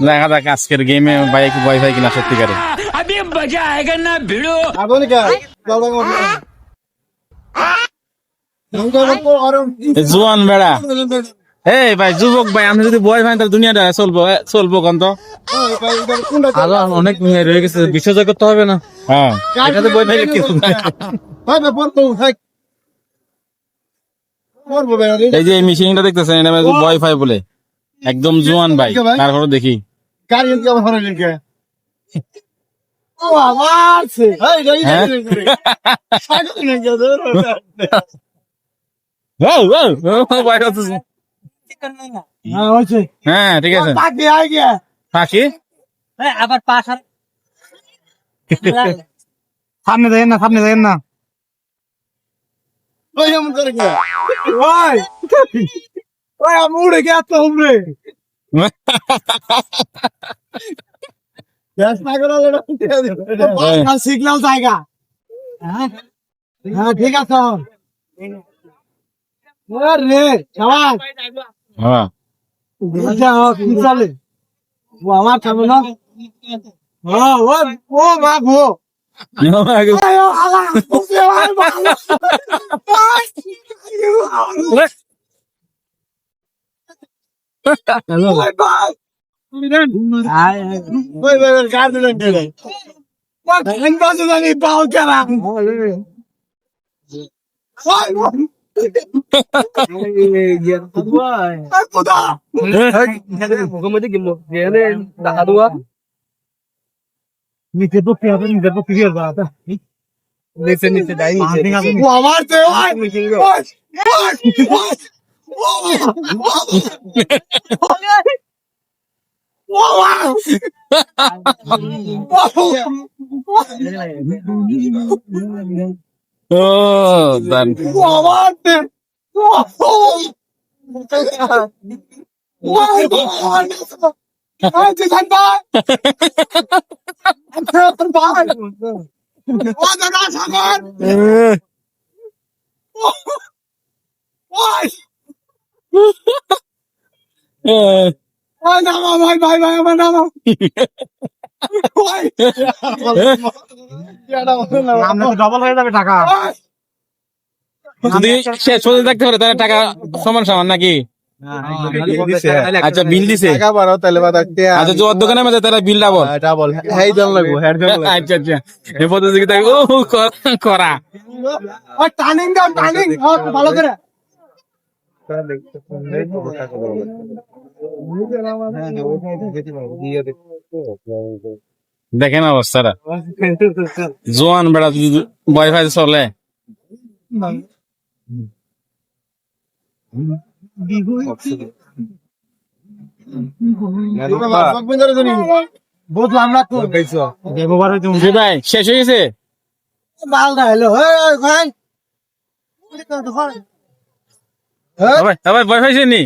দেখা যাক আজকের গেমে ভাই একটু ভয় পাই কিনা সত্যিকারে। জোয়ান বেড়া এই ভাই যুবক ভাই, আমি যদি ভয় পাই তাহলে দুনিয়াটা চলবো কোন তো অনেক রয়ে গেছে, বিশ্বজয় করতে হবে না। হ্যাঁ এটাতে ভয় পাইলে কিছু নাই। এই যে মেশিনটা দেখতেছেন, এটা ভয় পাই বলে একদম জোয়ান ভাই। তারপরে দেখি হ্যাঁ ঠিক আছে পাখি আবার পাশা সামনে দেখেন না আমি উড়ে গেছে উমরে সিগন্যাল জায়গা। হ্যাঁ ঠিক আছে রে সবাই কি চলে আমার থামো না। ও মা গো নিচে পক্ষে হবে, নিচে পক্ষে কি হবে নিচে নিচে আমার ডবল হয়ে যাবে টাকা যদি শেষ হতে থাকতে পারে তাহলে টাকা সমান সমান নাকি? আচ্ছা বিল দিছে আচ্ছা যে দোকানের মধ্যে তারা বিল ডাবল আচ্ছা আচ্ছা এই প্রতিযোগিতা করা টার্নিং দাও টার্নিং ভালো করে দেখেন অবস্থাটা, জোয়ান বেড়া যদি ভয় পাই চলে। ভাই শেষ হয়ে গেছে ভয় পাইছেন নি?